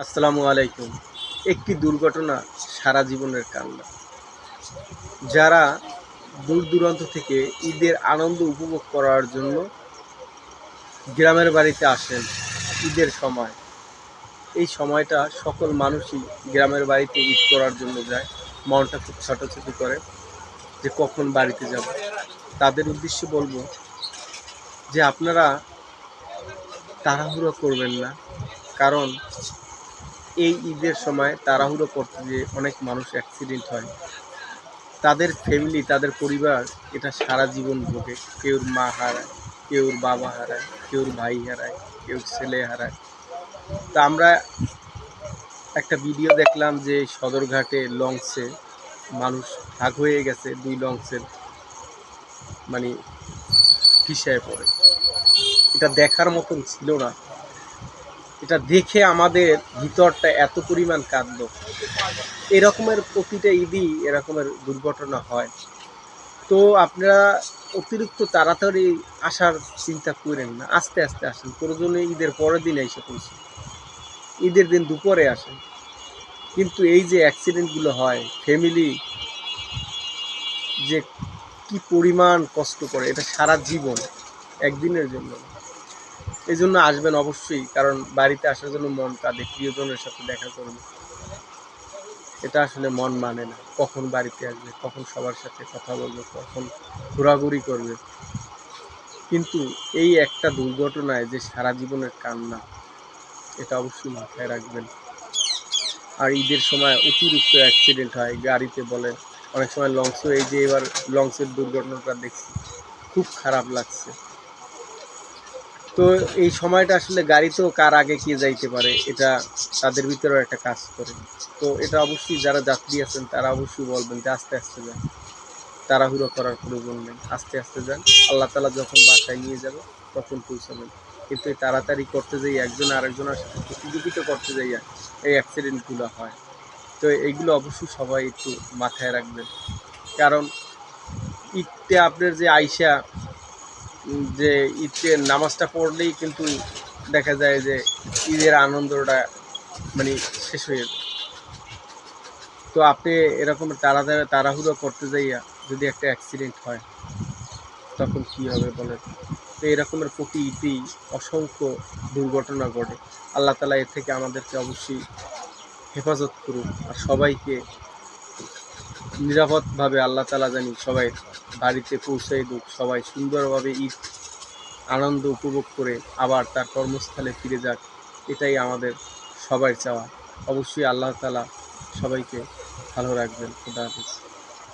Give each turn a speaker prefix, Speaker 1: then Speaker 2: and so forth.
Speaker 1: আসসালামু আলাইকুম। একটি দুর্ঘটনা সারা জীবনের কান্না। যারা দূর দূরান্ত থেকে ঈদের আনন্দ উপভোগ করার জন্য গ্রামের বাড়িতে আসেন ঈদের সময়, এই সময়টা সকল মানুষই গ্রামের বাড়িতে ঈদ করার জন্য যায়। মনটা খুব ছোটাছুটি করে যে কখন বাড়িতে যাব। তাদের উদ্দেশ্যে বলবো যে আপনারা তাড়াহুড়ো করবেন না, কারণ এই ঈদের সময় তাড়াহুড়ো করতে গিয়ে অনেক মানুষ অ্যাক্সিডেন্ট হয়। তাদের ফ্যামিলি, তাদের পরিবার এটা সারা জীবন ভোগে। কেউর মা হারায়, কেউর বাবা হারায়, কেউর ভাই হারায়, কেউ ছেলে হারায়। তা আমরা একটা ভিডিও দেখলাম যে সদরঘাটে লঞ্চে মানুষ ভাগ হয়ে গেছে, দুই লঞ্চের মানে ফিসায় পড়ে। এটা দেখার মতন ছিল না। এটা দেখে আমাদের ভিতরটা এত পরিমাণ কাঁদলো। এরকমের প্রতিটা ঈদই এরকমের দুর্ঘটনা হয়। তো আপনারা অতিরিক্ত তাড়াতাড়ি আসার চিন্তা করেন না, আস্তে আস্তে আসেন। প্রয়োজনে ঈদের পরের দিন এসে পৌঁছে, ঈদের দিন দুপুরে আসেন। কিন্তু এই যে অ্যাক্সিডেন্টগুলো হয়, ফ্যামিলি যে কি পরিমাণ কষ্ট করে, এটা সারা জীবন, একদিনের জন্য। এই জন্য আসবেন অবশ্যই, কারণ বাড়িতে আসার জন্য মন কাঁদে, প্রিয়জনের সাথে দেখা করবে। এটা আসলে মন মানে না, কখন বাড়িতে আসবে, কখন সবার সাথে কথা বলবে, কখন ঘোরাঘুরি করবে। কিন্তু এই একটা দুর্ঘটনায় যে সারা জীবনের কান্না, এটা অবশ্যই মাথায় রাখবেন। আর ঈদের সময় অতিরিক্ত অ্যাক্সিডেন্ট হয় গাড়িতে, বলে অনেক সময় লঞ্চও, এই যে এবার লঞ্চের দুর্ঘটনাটা দেখছি, খুব খারাপ লাগছে। তো এই সময়টা আসলে গাড়িতেও কার আগে কে যাইতে পারে, এটা তাদের ভিতরেও একটা কাজ করে। তো এটা অবশ্যই যারা যাত্রী আছেন তারা অবশ্যই বলবেন যে আস্তে আস্তে যান, তাড়াহুড়ো করার প্রয়োজন নেই, আস্তে আস্তে যান। আল্লাহ তালা যখন বাসায় নিয়ে যাবে তখন পৌঁছাবেন। কিন্তু এই তাড়াতাড়ি করতে যাই, একজন আরেকজনের সাথে প্রতিযোগিতা করতে যাইয়া এই অ্যাক্সিডেন্টগুলো হয়। তো এইগুলো অবশ্যই সবাই একটু মাথায় রাখবেন। কারণ ঈদটা আপনার যে আইসা, যে ঈদের নামাজটা পড়লেই কিন্তু দেখা যায় যে ঈদের আনন্দটা মানে শেষ হয়ে যায়। তো আপনি এরকম তাড়াহুড়ো করতে যাইয়া যদি একটা অ্যাক্সিডেন্ট হয়, তখন কী হবে বলেন? তো এরকমের প্রতি ঈদেই অসংখ্য দুর্ঘটনা ঘটে। আল্লাহ তালা এর থেকে আমাদেরকে অবশ্যই হেফাজত করুন। আর সবাইকে নিরাপদভাবে আল্লাহ তালা জানি সবাই বাড়িতে পৌঁছাই দিক, সবাই সুন্দরভাবে ঈদ আনন্দ উপভোগ করে আবার তার কর্মস্থলে ফিরে যাক। এটাই আমাদের সবার চাওয়া। অবশ্যই আল্লাহ তালা সবাইকে ভালো রাখবেন। খুদা হাফেজ।